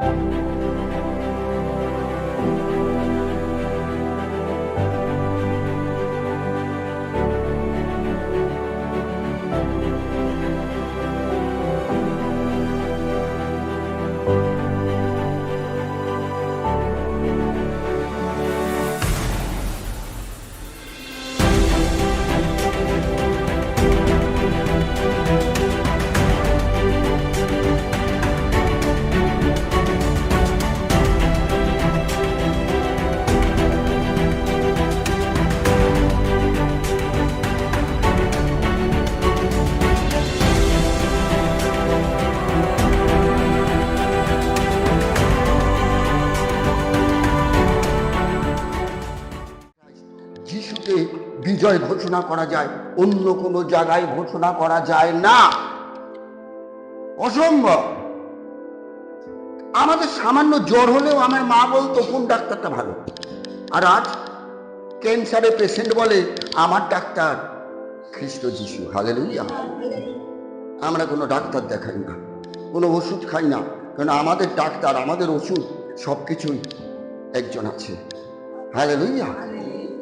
যিশুকে বিজয় ঘোষণা করা যায়, অন্য কোনো জায়গায় ঘোষণা করা যায় না, অসম্ভব। আমাদের সামান্য জ্বর হলেও আমার মা বলতো কোন ডাক্তারটা ভালো, আর আজ ক্যান্সারের পেশেন্ট বলে আমার ডাক্তার খ্রিস্ট যিশু। হালেলুয়া। আমরা কোনো ডাক্তার দেখাই না, কোনো ওষুধ খাই না, কারণ আমাদের ডাক্তার, আমাদের ওষুধ সবকিছুই একজন আছে। হালেলুয়া।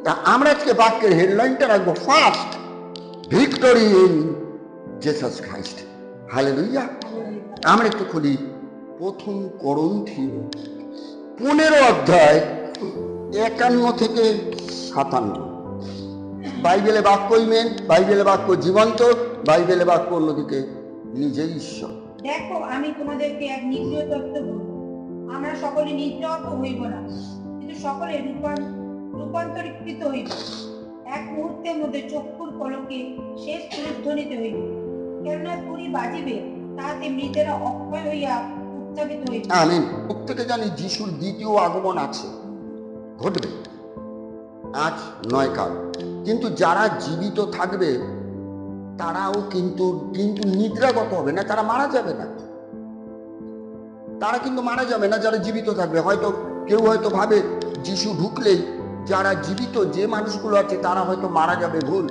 তা আমরা আজকে বাক্যের হেডলাইনটা রাখবো, first victory in Jesus Christ. Hallelujah. আমরা একটু খুলি প্রথম করন্থীয় 15 অধ্যায় 51 থেকে 57। বাইবেলে বাক্যই মেন, বাইবেলে বাক্য জীবন্ত, বাইবেলে বাক্য অন্যদিকে নিজেই ঈশ্বর। দেখো, আমি তোমাদেরকে এক নির্ণয় তত্ত্ব বলব, আমরা সকলে নিদ্রাহত হইব না, কিন্তু সকলে রূপান্তরিত হইব, এক মুহূর্তের মধ্যে চক্ষুর পলকে শেষ প্রতিধ্বনিত হইবে। কেননা তুরি বাজিবে, তাহাতে মৃতেরা অক্ষয় হইয়া উত্থাপিত হইবে। আমিন। প্রত্যেকে জানি যিশুর দ্বিতীয় আগমন আছে, ঘটবে, আজ নয় কাল। কিন্তু যারা জীবিত থাকবে তারাও কিন্তু নিদ্রাগত হবে না, তারা মারা যাবে না, তারা কিন্তু মারা যাবে না যারা জীবিত থাকবে। হয়তো কেউ হয়তো ভাবে যিশু ঢুকলেই যারা জীবিত যে মানুষগুলো আছে তারা হয়তো মারা যাবে, ভুল।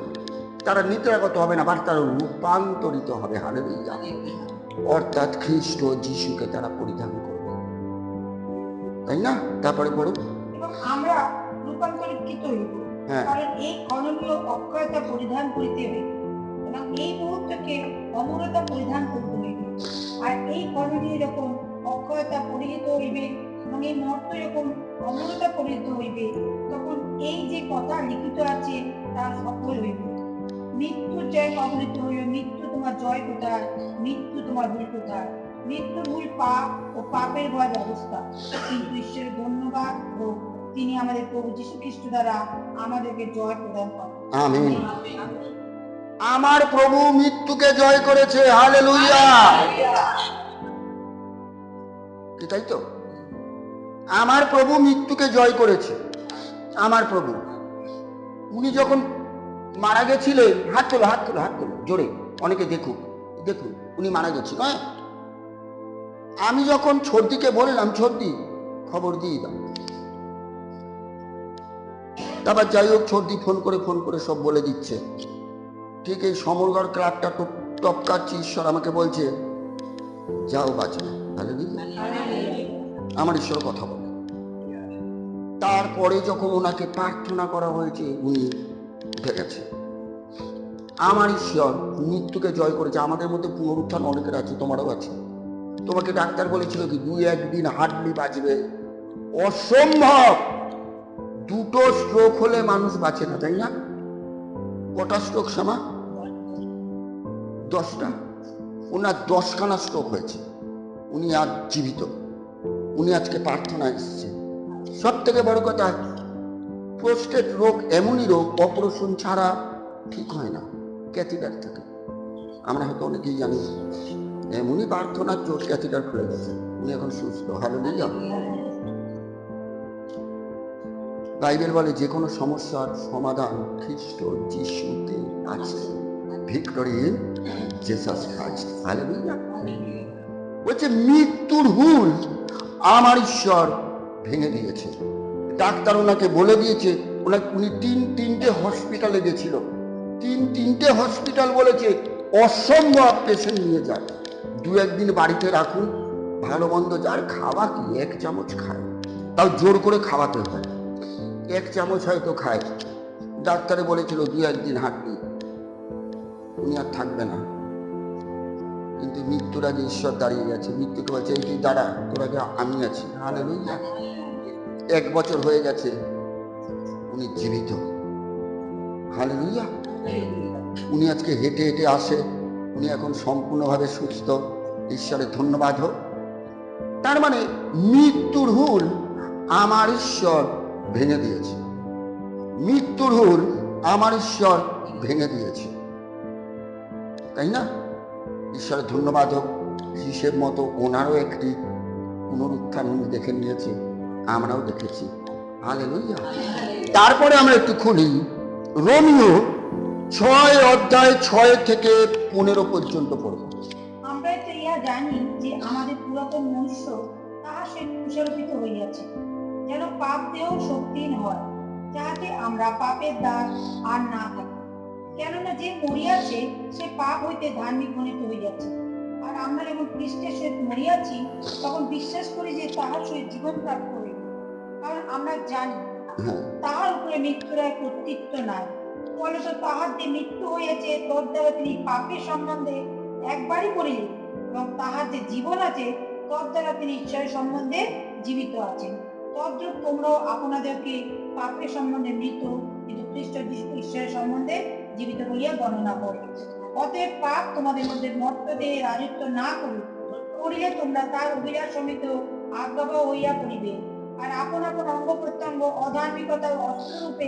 তারা নিদ্রাগত হবে না, বাট তারা রূপান্তরিত হবে। হালেলুয়া। অর্থাৎ খ্রিস্ট যিশুকে তারা পরিধান করবে, তাই না? তারপরে পড়ো, এবং আমরা রূপান্তরিত হইব, কারণ এই অননীয় অক্ষয়তা পরিধান করিতে হইবে, এবং এই মুহূর্তকে অমরতা পরিধান করতে হইবে। আর এই অননীয় যখন অক্ষয়তা পরিহিত হইবে এবং এই মুহূর্ত যখন অমরতা পরিহিত হইবে, তখন এই যে কথা লিখিত আছে তা সফল হইবে। মৃত্যুর জয় অমৃত হইবে। মৃত্যু তোমার জয় কোথায়? মৃত্যু তোমার ভুল কোথায়? মৃত্যুর ভুল পাপ ও পাপের ভয় ব্যবস্থা। কিন্তু ঈশ্বরের ধন্যবাদ ও তিনি আমাদের প্রভু যীশু খ্রিস্ট দ্বারা আমাদেরকে জয় প্রদান করেন। আমিন। আমার প্রভু মৃত্যুকে জয় করেছে। হালেলুয়া। কি তাই তো? আমার প্রভু মৃত্যুকে জয় করেছে। আমার প্রভু, উনি যখন মারা গেছিলেন, হাত তোলো, হাত তোলো, হাত তোলো জোরে, অনেকে দেখুক, দেখুন উনি মারা গেছিল। হ্যাঁ, আমি যখন ছর্দিকে বললাম, ছর্দি খবর দিয়ে দাও, তারপর যাই হোক ছর্দি ফোন করে সব বলে দিচ্ছে। ঠিক এই সমরগড় ক্লাবটা টপকাচ্ছি, ঈশ্বর আমাকে বলছে যাও বাঁচবে। হালেলুয়া। আমার ঈশ্বর কথা বলে। তারপরে যখন ওনাকে প্রার্থনা করা হয়েছে, উনি উঠে গেছে। আমার ঈশ্বর মৃত্যুকে জয় করেছে। আমাদের মধ্যে পুনরুত্থান অনেকের আছে, তোমারও আছে। তোমাকে ডাক্তার বলেছিল কি 2-1 দিন হার্ডলি বাঁচবে? অসম্ভব। 2টো স্ট্রোক হলে মানুষ বাঁচে না, তাই না? কটা স্ট্রোক শ্যামা? 10টা। ওনার 10খানা স্ট্রোক হয়েছে, উনি আজ জীবিত। উনি আজকে প্রার্থনায় এসেছে। সব থেকে বড় কথা, প্রোস্টেট রোগ এমনই রোগ, অপারেশন ছাড়া ঠিক হয় না, ক্যাথিটার থেকে। আমরা হয়তো অনেকেই জানি, এমনই প্রার্থনার জোর ক্যাথিটার খুলে গেছে, উনি এখন সুস্থ। হালেলুয়া। বাইবেল বলে যে কোনো সমস্যার সমাধান খ্রিস্ট যিশুতে আছে। Victory in Jesus Christ. Hallelujah. বলছে মৃত্যুর হুল আমার ঈশ্বর ভেঙে দিয়েছে। ডাক্তার ওনাকে বলে দিয়েছে, উনি 3টে হসপিটালে গেছিল। 3টে হসপিটাল বলেছে অসম্ভব, পেশেন্ট নিয়ে যান, 2-1 দিন বাড়িতে রাখুন, ভালো মন্দ যার খাওয়া কি, 1 চামচ খায়, তাও জোর করে খাওয়াতে হয়। 1 চামচ হয়তো খায়, ডাক্তারে বলেছিল 2-1 দিন হাঁটবি, উনি আর থাকবে না। কিন্তু মৃত্যুর আগে ঈশ্বর দাঁড়িয়ে গেছে, মৃত্যুকে বলছে এই তুই দাঁড়া, তোর আগে আমি আছি। হালেলুয়া। 1 বছর হয়ে গেছে, উনি জীবিত। হালেলুয়া। উনি আজকে হেঁটে হেঁটে আসে, উনি এখন সম্পূর্ণভাবে সুস্থ। ঈশ্বরের ধন্যবাদ হোক। তার মানে মৃত্যুর হুল আমার ঈশ্বর ভেঙে দিয়েছে, মৃত্যুর হুল আমার ঈশ্বর ভেঙে দিয়েছে, তাই না? ঈশ্বরের ধন্যবাদ হোক। হিসেব মতো ওনারও একটি পুনরুত্থান উনি দেখে নিয়েছে, আমরাও দেখেছি। হালেলুয়া। তারপরে আমরা একটু খুলি রোমিও 6:6 পর্যন্ত পড়ব। আমরা তো ইহা জানি যে আমাদের পুরাতন মনুষ্য তাহা সে কুশারোপিত হইয়াছে, যেন পাপ দেহ শক্তিহীন হয়, যাহাতে আমরা পাপের দাস আর না থাকি। কেননা যে মরিয়াছে সে পাপ হইতে ধার্মিক গণিত হইয়াছে। আর আমরা যখন খ্রিস্টের সহিত মরিয়াছি, তখন বিশ্বাস করি যে তাহার সহিত জীবন প্রাপ্ত হইব। কারণ আমরা জানি তাহার উপরে মৃত্যুর আর কর্তৃত্ব নাই। ফলত তাহার যে মৃত্যু হইয়াছে তদ্বারা তিনি পাপের সম্বন্ধে একবারই মরিলেন, এবং তাহার যে জীবন আছে তদ্বারা তিনি ঈশ্বরের সম্বন্ধে জীবিত আছেন। তদ্রূপ তোমরাও আপনাদেরকে পাপের সম্বন্ধে মৃত, কিন্তু খ্রিস্ট যীশু ঈশ্বরের সম্বন্ধে জীবিত বলিয়া গণনা করে। অতএব পাপ তোমাদের মধ্যে মর্তদেহে রাজত্ব না করিলে তোমরা তার অভিলাষ সমিত আজ্ঞাবহ হইয়া পড়িবে। আর আপন আপন অঙ্গ প্রত্যঙ্গ অধার্মিকতার অস্ত্ররূপে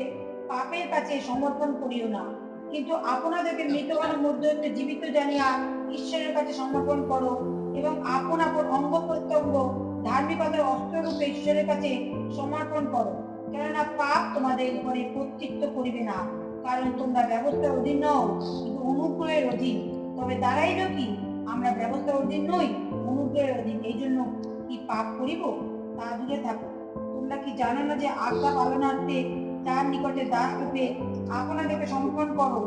পাপের কাছে সমর্পণ করিও না, কিন্তু আপনাদেরকে মৃতগণের মধ্যে হইতে জীবিত জানিয়া ঈশ্বরের কাছে সমর্পণ করো, এবং আপন আপন অঙ্গ প্রত্যঙ্গ ধার্মিকতার অস্ত্ররূপে ঈশ্বরের কাছে সমর্পণ করো। কেননা পাপ তোমাদের উপরে কর্তৃত্ব করিবে না, কারণ তোমরা ব্যবস্থার অধীন নও, কিন্তু অনুগ্রহের অধীন। তবে দাঁড়াইল কি, আমরা ব্যবস্থার অধীন নই, অনুগ্রহের অধীন। এই জন্য কি পাপ করিব? তা দূরে থাকো। তোমরা কি জানো না যে আজ্ঞা পালনার্থে তার নিকটে দাস রূপে আপনাদেরকে সমর্পণ করো?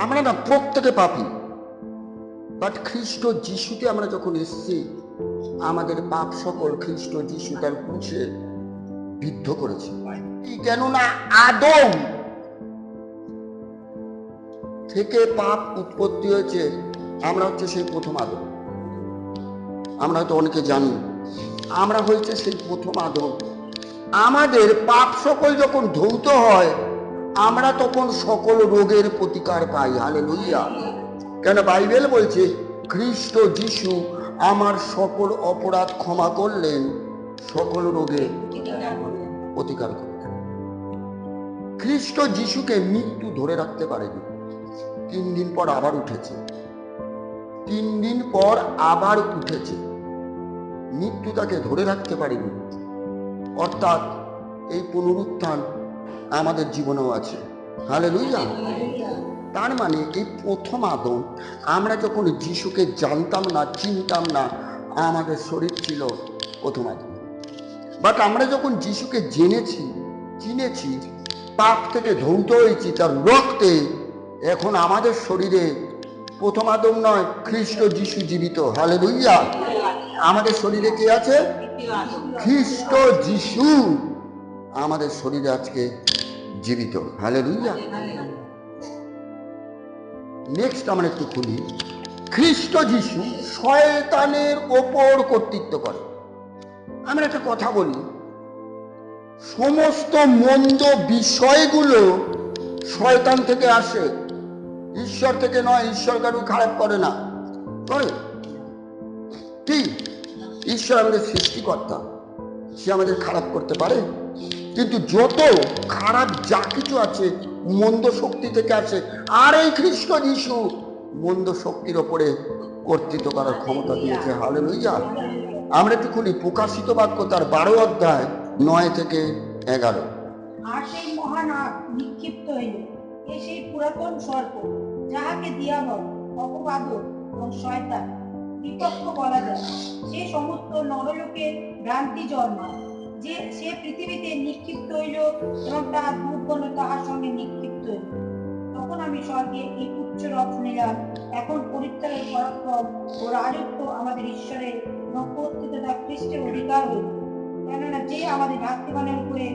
আমরা না প্রত্যেকে পাপী, বাট খ্রিস্ট যিশুতে আমরা যখন এসেছি, আমাদের পাপ সকল খ্রিস্ট যিশু তার ক্রুশে বিদ্ধ করেছে। কেননা আদম থেকে পাপ উৎপত্তি হয়েছে, আমরা হচ্ছে সেই প্রথম আদম। আমরা হয়তো অনেকে জানি, আমরা হয়েছে সেই প্রথম আদম। আমাদের পাপ সকল যখন ধৌত হয়, আমরা তখন সকল রোগের প্রতিকার পাই। হালেলুয়া। কেন বাইবেল বলছে খ্রিস্ট যিশু আমার সকল অপরাধ ক্ষমা করলেন, সকল রোগের প্রতিকার করলেন। খ্রিস্ট যিশুকে মৃত্যু ধরে রাখতে পারেনি, 3 দিন পর আবার উঠেছে, 3 দিন পর আবার উঠেছে। মৃত্যু তাকে ধরে রাখতে পারেনি। অর্থাৎ এই পুনরুত্থান আমাদের জীবনেও আছে। হালেলুয়া। তার মানে এই প্রথম আদম, আমরা যখন যিশুকে জানতাম না, চিনতাম না, আমাদের শরীর ছিল প্রথম আদম। বাট আমরা যখন যিশুকে জেনেছি, চিনেছি, পাপ থেকে ধৌত হয়েছি তার রক্তে, এখন আমাদের শরীরে প্রথম আদম নয়, খ্রিস্ট যিশু জীবিত। হালেলুয়া। আমাদের শরীরে কে আছে? খ্রিস্ট যিশু আমাদের শরীরে আজকে জীবিত। হালেলুয়া। নেক্সট আমরা একটু খুলি, খ্রিস্ট যিশু শয়তানের ওপর কর্তৃত্ব করে। আমরা একটা কথা বলি, সমস্ত মন্দ বিষয়গুলো শয়তান থেকে আসে, ঈশ্বর থেকে নয়। ঈশ্বর কারো খারাপ করে না, করে ঠিক? ঈশ্বর আমাদের সৃষ্টিকর্তা, সে আমাদের খারাপ করতে পারে? কিন্তু যত খারাপ যা কিছু আছে মন্দ শক্তি থেকে আসে। আর এই খ্রিস্ট যিশু মন্দ শক্তির ওপরে কর্তৃত্ব করার ক্ষমতা দিয়েছে। হালেলুয়া। আমরা একটু খুলি প্রকাশিত বাক্য তার 12:9-11। আর সেই মহান আগ নিক্ষিপ্ত হইল, সেই পুরাতন সর্প, যাহাকে দিয়াবল, অপবাদক এবং শয়তান, বিপক্ষ বলা যায়, সে সমস্ত নরলোকের ভ্রান্তি জন্মায়, যে সে পৃথিবীতে নিক্ষিপ্ত হইল, এবং তাহার দূতগণ তাহার সঙ্গে নিক্ষিপ্ত হইল। তখন আমি স্বর্গে এই উচ্চ রথ নিলাম, এখন পরিত্রাণের পরাক্রম ও রাজত্ব আমাদের ঈশ্বরের এবং কর্তৃত্বতা খ্রিস্টের অধিকার হইল। কেননা যে আমাদের ভাতৃগণের উপরে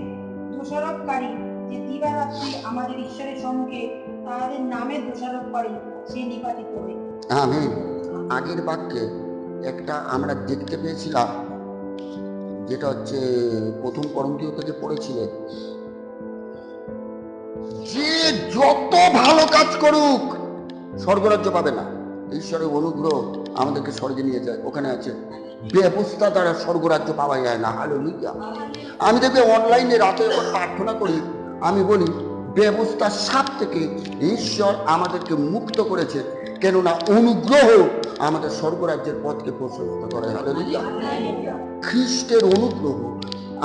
দোষারোপকারী, যে দিবারাত্রি আমাদের ঈশ্বরের সম্মুখে তাহাদের নামে দোষারোপ করে, সে নিপাতিত হইল। আমেন। আগের বাক্যে একটা আমরা দেখতে পেয়েছিলাম, যেটা হচ্ছে প্রথম করন্থীয় থেকে পড়েছিলেন, যে যত ভালো কাজ করুক স্বর্গরাজ্য পাবে না। ঈশ্বরের অনুগ্রহ আমাদেরকে স্বর্গে নিয়ে যায়। ওখানে আছে ব্যবস্থা দ্বারা স্বর্গরাজ্য পাওয়া যায় না। হালেলুয়া। আমি দেখবে অনলাইনে রাতে যখন প্রার্থনা করি, আমি বলি ব্যবস্থার সাপ থেকে ঈশ্বর আমাদেরকে মুক্ত করেছে, কেননা অনুগ্রহ আমাদের স্বর্গরাজ্যের পথকে প্রশস্ত করে। হালেলুয়া। খ্রিস্টের অনুগ্রহ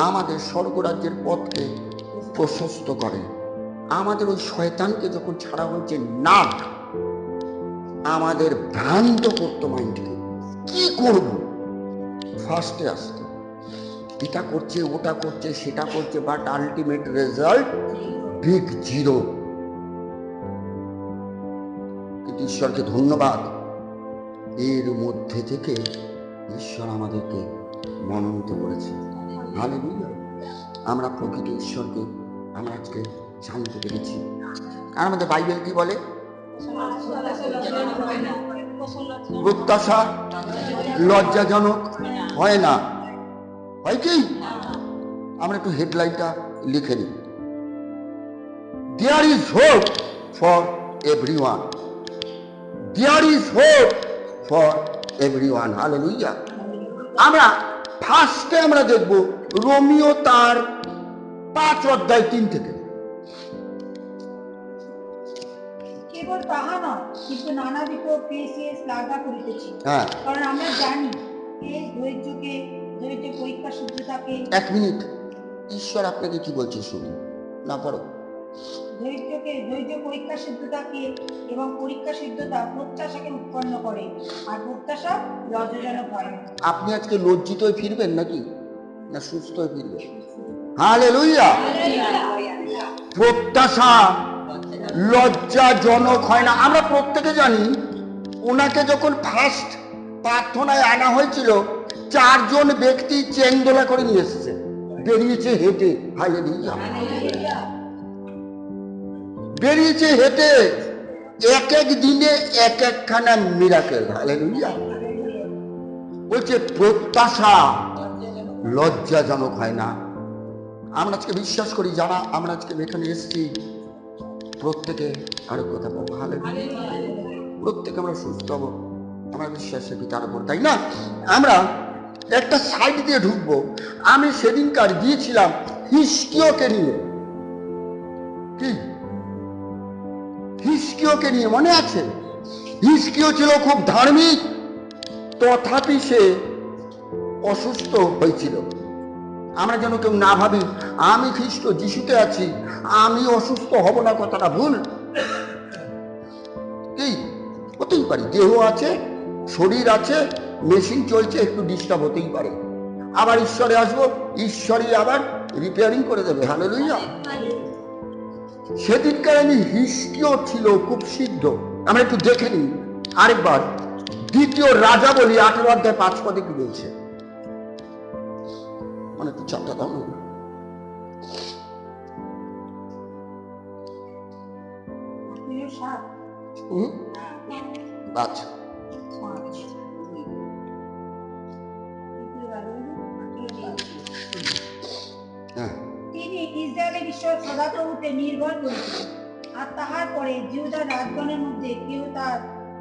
আমাদের স্বর্গরাজ্যের পথকে প্রশস্ত করে। আমাদের ওই শয়তানকে যখন ছাড়া হয়েছে, না আমাদের ভ্রান্ত করতো মাইন্ডকে, কি করব ফার্স্টে আসতো, এটা করছে ওটা করছে সেটা করছে, but ultimate result big zero. কিন্তু ঈশ্বরকে ধন্যবাদ, এর মধ্যে থেকে ঈশ্বর আমাদেরকে মনোনীত করেছে। হালেলুয়া। আমরা প্রকৃত ঈশ্বরকে আমরা আজকে জানতে পেরেছি। আর আমাদের বাইবেল কি বলে? প্রত্যাশা লজ্জাজনক হয় না। হয় কি? আমরা একটু হেডলাইনটা লিখে নিই। There is hope for everyone. There is hope for everyone. Hallelujah. আমরা ফার্স্টে আমরা দেখব রোমিও তার 5:3 থেকে। কেবল তাহা নয়, কিন্তু নানাবিধ ক্লেশে শ্লাঘা করিতেছি। কারণ আমরা জানি ক্লেশ ধৈর্যকে, ধৈর্য পরীক্ষা সিদ্ধতাকে। 1 মিনিট, ঈশ্বর আপনাকে কি বলছে শুনুন। না পড়ো। ধৈর্য পরীক্ষা সিদ্ধতাকে, এবং পরীক্ষা সিদ্ধতা প্রত্যাশাকে উৎপন্ন করে, আর প্রত্যাশা লজ্জাজনক হয় না। আপনি আজকে লজ্জিত হয়ে ফিরবেন নাকি, না সুস্থ হয়ে ফিরবেন? হালেলুয়া। প্রত্যাশা লজ্জাজনক হয় না। আমরা প্রত্যেকে জানি, ওনাকে যখন ফার্স্ট প্রার্থনায় আনা হয়েছিল, 4 জন ব্যক্তি চেংদোলা করে নিয়ে এসেছে, বেরিয়েছে হেঁটে। হালেলুয়া। বেরিয়েছে হেঁটে, এক এক দিনে এক একখানা মিরাকেল। হালেলুয়া। বলছে প্রত্যাশা লজ্জাজনক হয় না। আমরা আজকে বিশ্বাস করি, যারা আমরা আজকে এখানে এসেছি, প্রত্যেকে আরো কথা বলবো। হালেলুয়া। প্রত্যেকে আমরা সুস্থ হব, আমরা বিশ্বাস রাখি তার উপর, তাই না? আমরা একটা সাইড দিয়ে ঢুকবো। আমি সেদিনকার গিয়েছিলাম হিস্কিয়কে নিয়ে। কি হিস্কিয়কে নিয়ে মনে আছে? হিস্কিয় ছিল খুব ধার্মিক, তথাপি সে অসুস্থ হয়েছিল। আমরা যেন কেউ না ভাবি আমি খ্রিস্ট যিশুতে আছি, আমি অসুস্থ হব না, কথাটা ভুল। কি হতেই পারি, দেহ আছে, শরীর আছে, মেশিন চলছে, একটু ডিস্টার্ব হতেই পারে। আবার ঈশ্বরে আসবো, ঈশ্বরই আবার রিপেয়ারিং করে দেবে। হালেলুয়া। সেদিনকার আমি হিস্কিয় ছিল খুব সিদ্ধ। আমরা একটু দেখে নিই আরেকবার, 2 রাজাবলী 18:5 কি বলছে? মানে একটু চাপটা দাও না। আচ্ছা, তিনি ইসরায়েলের ঈশ্বর সদাপ্রভুতে নির্ভর করেছিলেন, আর তাহার পরে জিহুদার রাজগণের মধ্যে কেউ তার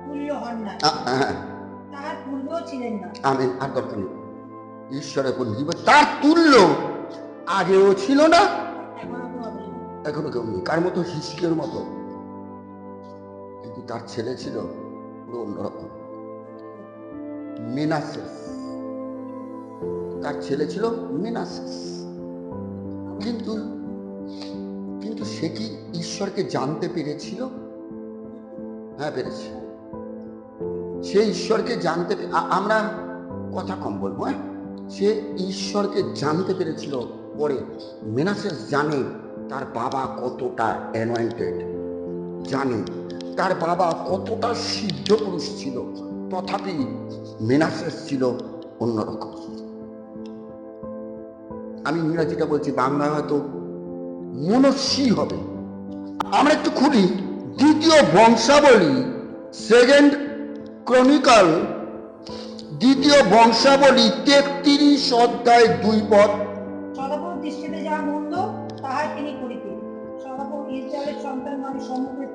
তুল্য হন না, তাহার পূর্বেও ছিলেন না। আমেন। আর দরকার নেই, ঈশ্বরের উপর নির্ভর, তার তুল্য আগেও ছিল না, এখনো কেউ নেই। কার মতো? হিস্কিয়ার মতো। কিন্তু তার ছেলে ছিল পুরো অন্যরকম, মেনাসেস। তার ছেলে ছিল মেনাসেস। কিন্তু কিন্তু সে কি ঈশ্বরকে জানতে পেরেছিল? হ্যাঁ, পেরেছে। সে ঈশ্বরকে জানতে, আমরা কথা কম বলবো, হ্যাঁ, সে ঈশ্বরকে জানতে পেরেছিল। পরে মেনাসেস জানে তার বাবা কতটা অ্যানয়েন্টেড, জানে তার বাবা কতটা সিদ্ধ পুরুষ ছিল, তথাপি মেনাসেস ছিল অন্যরকম। আমি ইংরাজিটা বলছি, বাংলা হয়তো মনস্বী হবে। আমরা একটু খুলি দ্বিতীয় বংশাবলী, সেকেন্ড ক্রনিকাল, দ্বিতীয় বংশাবলী 33 অধ্যায় 2 পদ। সদাপ্রভুর দৃষ্টিতে যাহা মন্দ তাহাই তিনি করিতেন। সদাপ্রভু ইসরায়েলের সন্তানগণের সম্মুখে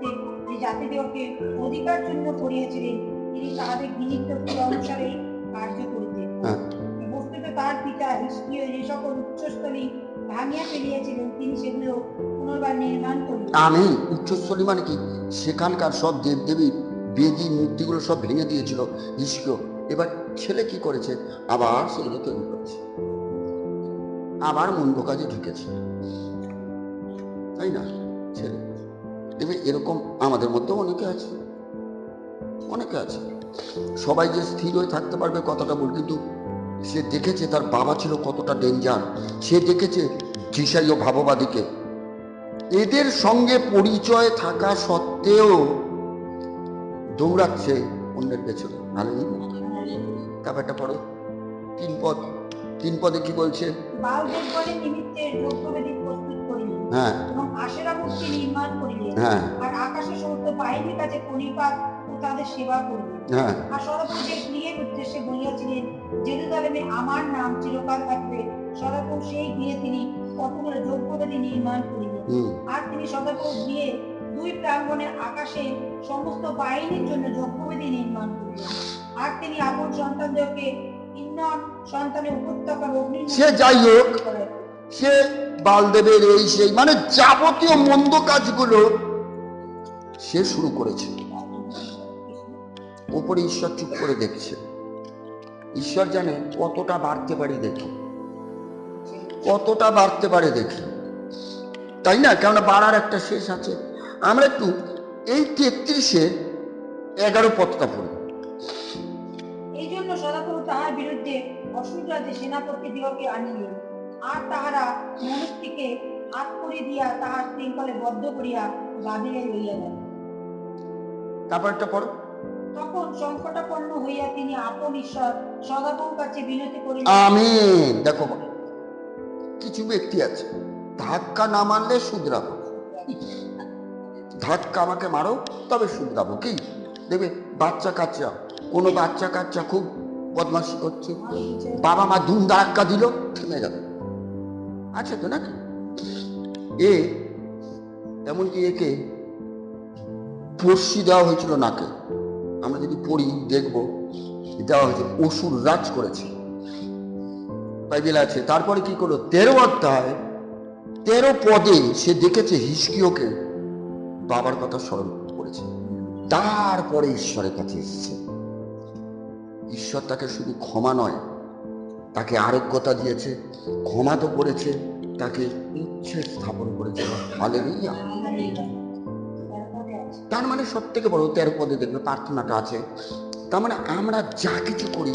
যে জাতিদিগকে অধিকার জন্য করিয়াছিলেন, তিনি তাহাদের ঘৃণিত ক্রিয়া অনুসারে কার্য করিতেন। বস্তুত তার পিতা হিজকিয়্যাহ যে সকল উচ্চস্থলী ভাঙিয়া ফেলিয়াছিলেন, তিনি সেগুলো পুনর্বার নির্মাণ করিলেন। আমি উচ্চস্থলী মানে কি? সেখানকার সব দেবদেবীর বেদি মূর্তিগুলো সব ভেঙে দিয়েছিল হিজকিয়্যাহ। এবার ছেলে কি করেছে? আবার সেগুলো তৈরি করেছে, আবার মন্দ কাজে ঢুকেছে, তাই না ছেলে? এবার এরকম আমাদের মধ্যেও অনেকে আছে, অনেকে আছে। সবাই যে স্থির হয়ে থাকতে পারবে কথাটা বল, কিন্তু সে দেখেছে তার বাবা ছিল কতটা ডেঞ্জার, সে দেখেছে ঝিসাই ও ভাববাদীকে। এদের সঙ্গে পরিচয় থাকা সত্ত্বেও দৌড়াচ্ছে অন্যের পেছনে। ব্যাপারটা পড়ো 3 পদে কি বলছে? বাল দেবগণের নিমিত্তে যজ্ঞবেদী প্রস্তুত করিলেন এবং আশেরা মূর্তি নির্মাণ করিলেন, আর আকাশের সমস্ত বাহিনীর কাছে পরিপাক ও তাদের সেবা করিলেন। আর সদাপ্রভু যে গৃহের উদ্দেশ্যে বলিয়াছিলেন, জেরুজালেমে আমার নাম চিরকাল থাকবে, সদাপ্রভু সেই গৃহে তিনি কতগুলো যজ্ঞবেদী নির্মাণ করিলেন। আর তিনি সদাপ্রভু গৃহে 2 প্রাঙ্গণে আকাশে সমস্ত বাহিনীর জন্য যজ্ঞবেদী নির্মাণ করিলেন। আর তিনি আপন সন্তানদেরকে সন্তানের উপত্যকার অগ্নি, সে যাই হোক, সে বালদেবের এই সেই মানে যাবতীয় মন্দ কাজগুলো সে শুরু করেছে। ওপরে ঈশ্বর চুপ করে দেখছে। ঈশ্বর জানে কতটা বাড়তে পারি দেখি, কতটা বাড়তে পারে দেখি, তাই না? কেননা বাড়ার একটা শেষ আছে। আমরা একটু এই 33-এ 11 পদটা পড়ি। এই জন্য সদাপ্রভু তাহার বিরুদ্ধে অসুর রাজ্যে সেনাপতি দিগকে আনিলেন, আর তাহারা মনুষ্যকে হাত করি দিয়া তাহার শৃঙ্খলে বদ্ধ করিয়া বাঁধিয়া লইয়া গেল। তারপরটা পড়ো। তখন সংকটাপন্ন হইয়া তিনি আপন ঈশ্বর সদাপ্রভুর কাছে বিনতি করিলেন। আমিন। দেখো, কিছু ব্যক্তি আছে ধাক্কা না মারলে শুধরাবো, ধাক্কা আমাকে মারো তবে শুধরাবো। কি দেখবে বাচ্চা কাচ্চা, কোনো বাচ্চা কাচ্চা খুব বদমাশি করছে, বাবা মা ধুম ধাক্কা দিল, থেমে গেল, আছে তো নাকি? এমনকি একে পড়শি দেওয়া হয়েছিল নাকে, আমরা যদি পড়ি দেখবো দেওয়া হয়েছে, অসুর রাজ করেছে, বাইবেল আছে। তারপরে কি করলো? 13 অধ্যায় 13 পদে সে দেখেছে হিজকিয়্যাহকে বাবার কথা স্মরণ করেছে, তারপরে ঈশ্বরের কাছে এসেছে। ঈশ্বর তাকে শুধু ক্ষমা নয়, তাকে আরোগ্যতা দিয়েছে, ক্ষমা তো করেছে, তাকে উচ্ছেদ স্থাপন করেছে। হালেলুয়া। তার মানে সব থেকে বড় 13 পদে দেখবে প্রার্থনাটা আছে। তার মানে আমরা যা কিছু করি,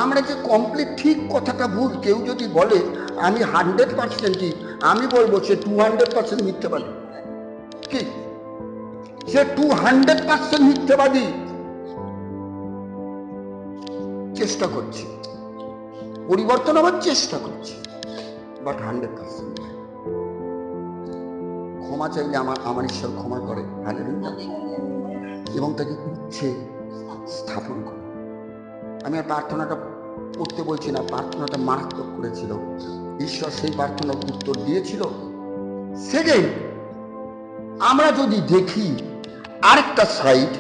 আমরা যে কমপ্লিট ঠিক কথাটা ভুল, কেউ যদি বলে আমি 100% ঠিক, আমি বলবো সে 200% মিথ্যাবাদী। কি সে 200% মিথ্যাবাদী? চেষ্টা করছি, পরিবর্তন হওয়ার চেষ্টা করছি, বাট 100% ক্ষমা চাইলে আমার ঈশ্বর ক্ষমা করে, হালেলুয়া, এবং তাকে উচ্ছে স্থাপন করে। আমি আর প্রার্থনাটা করতে বলছি না, প্রার্থনাটা মারাত্মক করেছিল, ঈশ্বর সেই প্রার্থনার উত্তর দিয়েছিল। সেকেন্ড, আমরা যদি দেখি আরেকটা সাইড,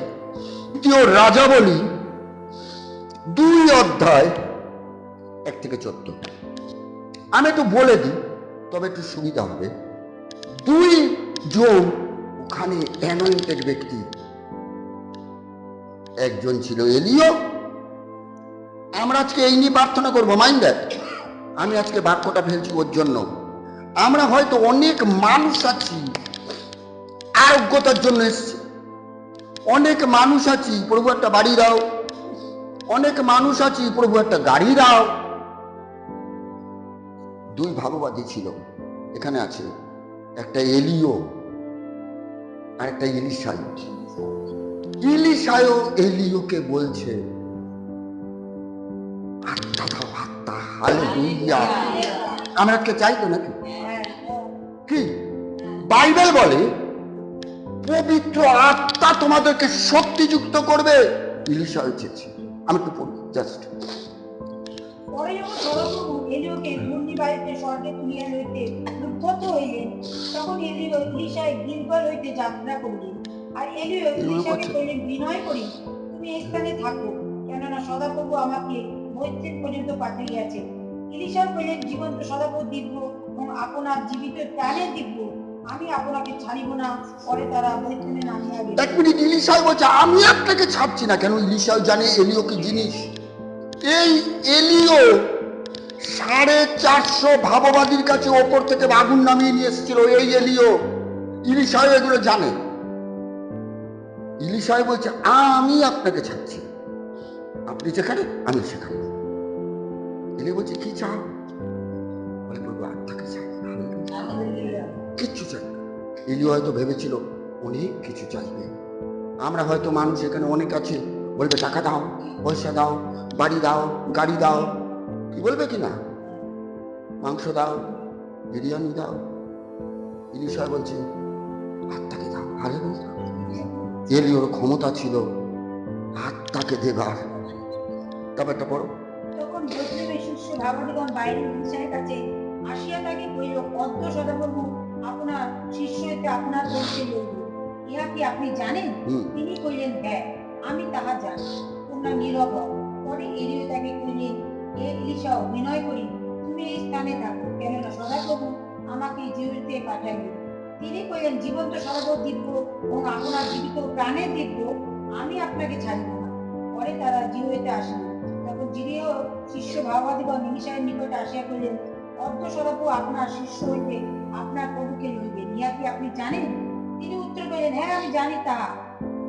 দ্বিতীয় রাজাবলী 2 অধ্যায় 1 থেকে 14, আমি একটু বলে দিই তবে একটু সুবিধা হবে। 2 জন ওখানে অ্যানয়েন্টেড ব্যক্তি, একজন ছিল এলিয়। আমরা আজকে এই নিয়ে প্রার্থনা করবো, মাইন্ড দ্যাট। আমি আজকে বাক্যটা ফেলছি ওর জন্য। আমরা হয়তো অনেক মানুষ আছি আরোগ্যতার জন্য এসছি, অনেক মানুষ আছি প্রভু একটা বাড়ি দাও, অনেক মানুষ আছি প্রভু একটা গাড়ি দাও। 2 ভাববাদী ছিল এখানে আছে, একটা এলিয় আর একটা ইলিশাই। ইলিশাইও এলিয়কে বলছে, 8টা হালেলুয়া। আমরা কে চাই তো নাকি? হ্যাঁ, কি বাইবেল বলে পবিত্র আত্মা তোমাদেরকে শক্তিযুক্ত করবে। ইলিশা চেয়েছে, আমি একটু পড়ি জাস্ট। পরে যখন সদাপ্রভু এলিয়কে ঘূর্ণিবায়ুতে স্বর্গে তুলিয়া লইতে উদ্যত হইলেন, তখন এলিয় ইলিশায় গিলগল হইতে যাত্রা করিলেন। আর এলিয় ইলিশাকে কইলেন, বিনয় করি তুমি এই স্থানে থাকো, কেননা সদাপ্রভু আমাকে মৈত্রীর পর্যন্ত পাঠাইয়াছে। ইলিশাও কইলেন, জীবন্ত সদাপ্রভু দিব্য এবং আপনার জীবিত প্রাণের দিব্য, আমি আপনাকে ছাড়িব না। পরে তারা মৈত্রীনে নামিয়া গেল। এক মিনিট, ইলিশাও বলছে আমি আপনাকে ছাড়ছি না। কেন? ইলিশাও জানে এলিও কি জিনিস। এই এলিও 450 ভাববাদীর কাছে ওপর থেকে আগুন নামিয়ে নিয়ে এসেছিল। এই এলিও, ইলিশাও এগুলো জানে। ইলিশাও বলছে আমি আপনাকে ছাড়ছি, আপনি যেখানে আমি সেখানে। এলিও বলছে কি চাও? বলে প্রভু আত্মাকে চাই, কিচ্ছু চাই না। এলিও হয়তো ভেবেছিল অনেক কিছু চাইবে। আমরা হয়তো মানুষ এখানে অনেক আছে, বলবে টাকা দাও, পয়সা দাও, বাড়ি দাও, গাড়ি দাও, কি বলবে কিনা, মাংস দাও, বিরিয়ানি দাও। ইলিশা বলছে আত্মাকে দাও। হালেলুয়া। এলিওর ক্ষমতা ছিল আত্মাকে দেবার। তবে একটা পড়ো। তখন বৈষ্ণবের শিষ্য ভাবাদিগণ বাইরে ইলিশার কাছে আসিয়া তাকে কইল, অদ্য সদাপ্রভু আপনার শিষ্য হইতে আপনার পরিচয় লইল, ইহা কি আপনি জানেন? তিনি কইলেন, হ্যাঁ, আমি তাহা জানি, তোমরা নীরব হও। পরে এলিও তাকে কইলেন, হে ইলিশাও, বিনয় করি তুমি এই স্থানে থাকো, কেননা সদাপ্রভু আমাকে জীবিতে পাঠাইলেন। তিনি কইলেন, জীবন্ত সদাপ্রভু দিব্য এবং আপনার জীবিত প্রাণের দিব্য, আমি আপনাকে ছাড়িব না। পরে তারা জিহুতে আসিলেন। তখন জিরিয় শিষ্য ভাবাদিগণ ইলিশার নিকটে আসিয়া কইলেন, অদ্য সদাপ্রভু আপনার শিষ্য হইতে আপনার প্রভুকে লইবেন, ইহা কি আপনি জানেন? তিনি উত্তর করিলেন, হ্যাঁ, আমি জানি তাহা,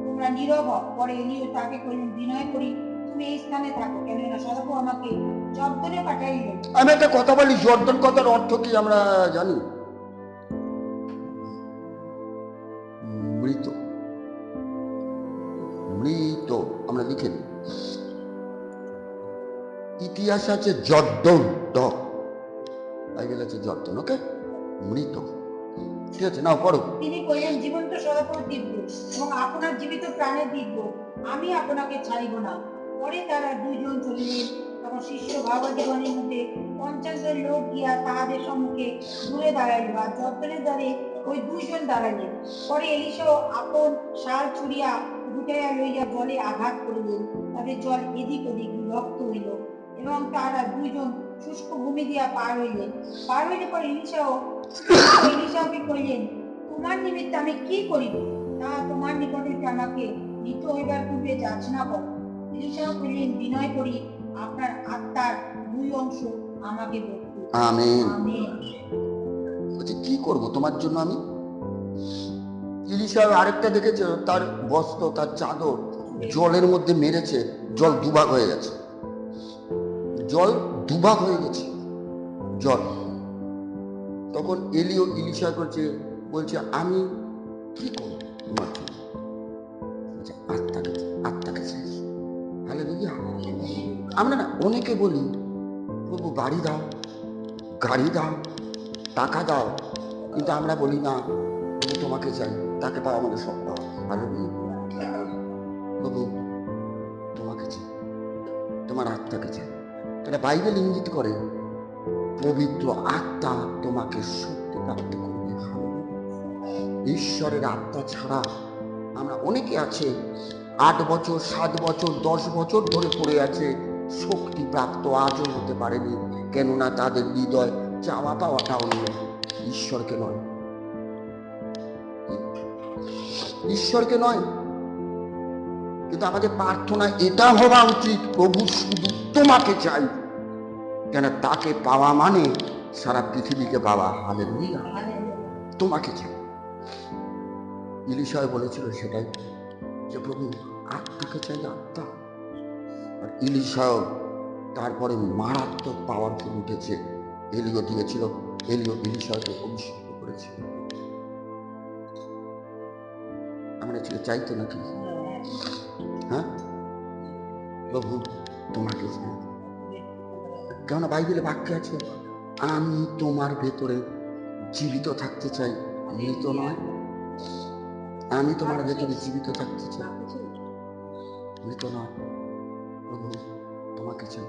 তোমরা নীরব হও। পরে এলিও তাকে কইলেন, বিনয় করি তুমি এই স্থানে থাকো, কেননা সদাপ্রভু আমাকে জর্দনে পাঠাইলেন। আমি একটা কথা বলি, জর্দন কথার অর্থ কি আমরা জানি? মৃত। মৃত আমরা লিখে নিই। ইতিহাস আছে জর্দন, বাইবেল আছে জর্দন। ওকে, মৃত। ঠিক আছে, নাও পড়ো। তিনি কইলেন, জীবন্ত সদাপ্রভু দিব্য এবং আপনার জীবিত প্রাণের দিব্য, আমি আপনাকে ছাড়িব না। পরে তারা দুইজন চলিলেন। তখন শিষ্য ভাবাদিগণের মধ্যে 50 জন লোক গিয়া তাহাদের সম্মুখে দূরে দাঁড়াইল, আর জর্দনের দ্বারে ওই দুইজন দাঁড়াইলেন। পরে এলিশাও আপন শাল ছুড়িয়া গুটাইয়া লইয়া জলে আঘাত করিলেন, তাদের জল এদিক ওদিক রক্ত হইল, এবং তারা দুইজন শুষ্ক ভূমি দিয়া পার হইলেন। পার হইলে পর ইলিশাকে কইলেন, তোমার নিমিত্তে আমি কি করিব? তাহা তোমার নিকটে আমাকে মৃত হইবার পূর্বে যাচনা কর। ইলিশাও কইলেন, বিনয় করি আপনার আত্মার 2 অংশ আমাকে বলুন। আমেন। আমেন। বলছে কি করব তোমার জন্য আমি? ইলিশা আরেকটা দেখেছে, তার বস্ত্র, তার চাদর জলের মধ্যে মেরেছে, জল দুভাগ হয়ে গেছে। জল দুভাগ হয়ে গেছে জল। তখন এলিও ইলিশা করছে, বলছে আমি কি করব তোমার জন্য? আত্মাকে চাই। হালেলুয়া। আমরা না অনেকে বলি, প্রভু বাড়ি দাও, গাড়ি দাও, টাকা দাও, কিন্তু আমরা বলি না প্রভু তোমাকে চাই, তাকে পাওয়া আমাদের সব পাওয়া। হালেলুয়া। প্রভু তোমাকে চাই, তোমার আত্মাকে চাই। এটা বাইবেল ইঙ্গিত করে পবিত্র আত্মা তোমাকে শক্তি প্রাপ্ত করবে। ঈশ্বরের আত্মা ছাড়া আমরা অনেকে আছে 8 বছর, 7 বছর, 10 বছর ধরে পড়ে আছে, শক্তি প্রাপ্ত আজও হতে পারেনি। কেননা তাদের হৃদয় চাওয়া পাওয়াটাও নেই, ঈশ্বরকে নয়, ঈশ্বরকে নয়। কিন্তু আমাদের প্রার্থনা এটা হওয়া উচিত, প্রভু শুধু তোমাকে চাই, কেন তাকে পাওয়া মানে সারা পৃথিবীকে পাওয়া। হালেলুয়া। তোমাকে চাই। ইলিশা বলেছিল সেটাই, যে প্রভু আত্মাকে চাই, আত্মা। আর ইলিশাও তারপরে মারাত্মক পাওয়ারফুল উঠেছে। এলিও দিয়েছিল, এলিও ইলিশাকে অভিষেক করেছিল। আমরা চাই তো নাকি? হ্যাঁ, প্রভু তোমাকে চাই। কেননা বাইবেলে বাক্য আছে, আমি তোমার ভেতরে জীবিত থাকতে চাই, মৃত নয়। আমি তোমার ভেতরে জীবিত থাকতে চাই, মৃত নয়। প্রভু তোমাকে চাই।